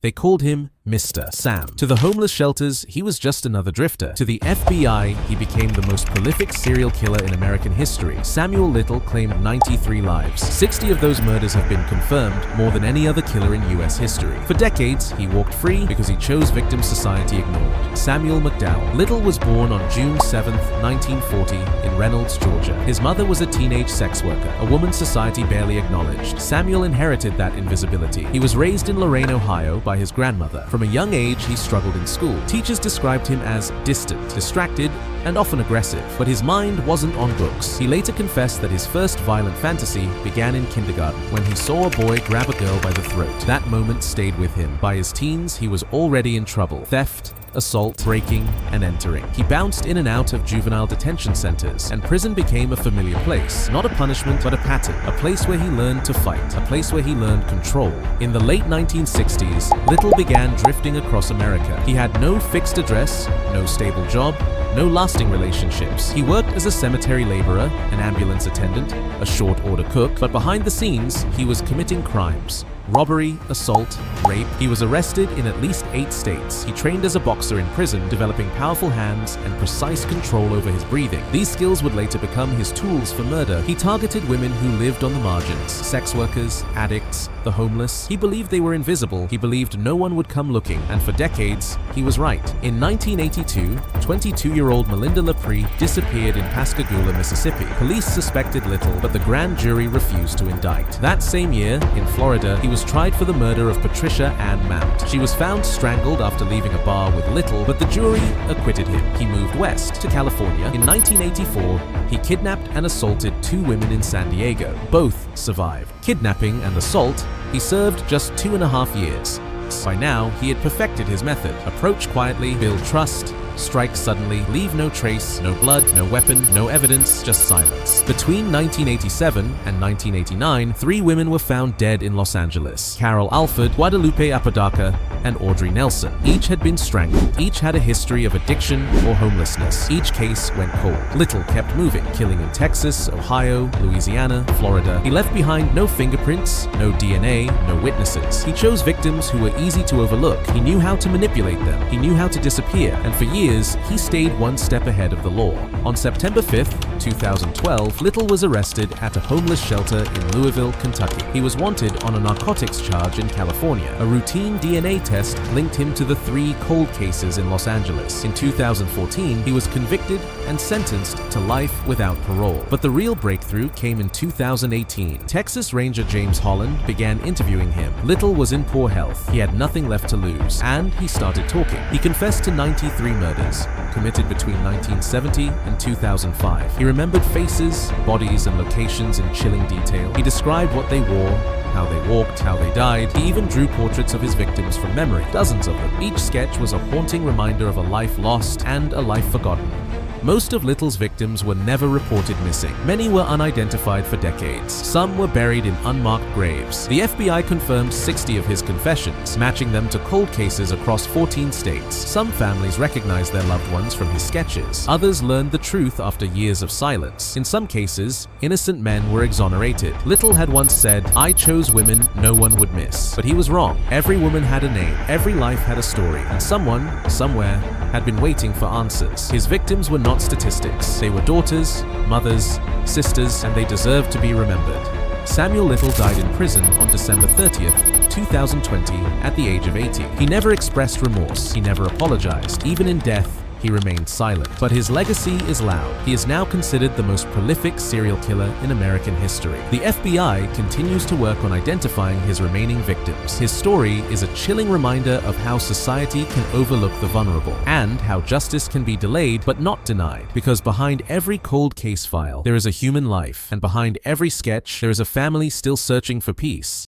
They called him Mr. Sam. To the homeless shelters, he was just another drifter. To the FBI, he became the most prolific serial killer in American history. Samuel Little claimed 93 lives. 60 of those murders have been confirmed, more than any other killer in US history. For decades, he walked free because he chose victims society ignored. Samuel McDowell. Little was born on June 7, 1940, in Reynolds, Georgia. His mother was a teenage sex worker, a woman society barely acknowledged. Samuel inherited that invisibility. He was raised in Lorain, Ohio, by his grandmother. From a young age, he struggled in school. Teachers described him as distant, distracted, and often aggressive, but his mind wasn't on books. He later confessed that his first violent fantasy began in kindergarten, when he saw a boy grab a girl by the throat. That moment stayed with him. By his teens, he was already in trouble. Theft, assault, breaking, and entering. He bounced in and out of juvenile detention centers, and prison became a familiar place. Not a punishment, but a pattern. A place where he learned to fight. A place where he learned control. In the late 1960s, Little began drifting across America. He had no fixed address, no stable job, no lasting relationships. He worked as a cemetery laborer, an ambulance attendant, a short order cook, but behind the scenes, he was committing crimes. Robbery, assault, rape. He was arrested in at least 8 states. He trained as a boxer in prison, developing powerful hands and precise control over his breathing. These skills would later become his tools for murder. He targeted women who lived on the margins, sex workers, addicts, the homeless. He believed they were invisible. He believed no one would come looking, and for decades, he was right. In 1982, 22-year-old Melinda Lepre disappeared in Pascagoula, Mississippi. Police suspected Little, but the grand jury refused to indict. That same year, in Florida, he was tried for the murder of Patricia Ann Mount. She was found strangled after leaving a bar with Little, but the jury acquitted him. He moved west to California. In 1984, he kidnapped and assaulted 2 women in San Diego. Both survived. Kidnapping and assault, he served just 2.5 years. By now, he had perfected his method. Approach quietly, build trust, strike suddenly, leave no trace, no blood, no weapon, no evidence, just silence. Between 1987 and 1989, 3 women were found dead in Los Angeles: Carol Alford, Guadalupe Apodaca, and Audrey Nelson. Each had been strangled. Each had a history of addiction or homelessness. Each case went cold. Little kept moving, killing in Texas, Ohio, Louisiana, Florida. He left behind no fingerprints, no DNA, no witnesses. He chose victims who were easy to overlook. He knew how to manipulate them. He knew how to disappear. And for years, he stayed one step ahead of the law. On September 5th, 2012, Little was arrested at a homeless shelter in Louisville, Kentucky. He was wanted on a narcotics charge in California. A routine DNA test linked him to the 3 cold cases in Los Angeles. In 2014, he was convicted and sentenced to life without parole. But the real breakthrough came in 2018. Texas Ranger James Holland began interviewing him. Little was in poor health. He had nothing left to lose, and he started talking. He confessed to 93 murders, committed between 1970 and 2005. He remembered faces, bodies, and locations in chilling detail. He described what they wore, how they walked, how they died. He even drew portraits of his victims from memory, dozens of them. Each sketch was a haunting reminder of a life lost and a life forgotten. Most of Little's victims were never reported missing. Many were unidentified for decades. Some were buried in unmarked graves. The FBI confirmed 60 of his confessions, matching them to cold cases across 14 states. Some families recognized their loved ones from his sketches. Others learned the truth after years of silence. In some cases, innocent men were exonerated. Little had once said, "I chose women no one would miss." But he was wrong. Every woman had a name. Every life had a story. And someone, somewhere, had been waiting for answers. His victims were not statistics. They were daughters, mothers, sisters, and they deserved to be remembered. Samuel Little died in prison on December 30th, 2020, at the age of 80. He never expressed remorse. He never apologized. Even in death, he remained silent. But his legacy is loud. He is now considered the most prolific serial killer in American history. The FBI continues to work on identifying his remaining victims. His story is a chilling reminder of how society can overlook the vulnerable, and how justice can be delayed but not denied. Because behind every cold case file, there is a human life, and behind every sketch, there is a family still searching for peace.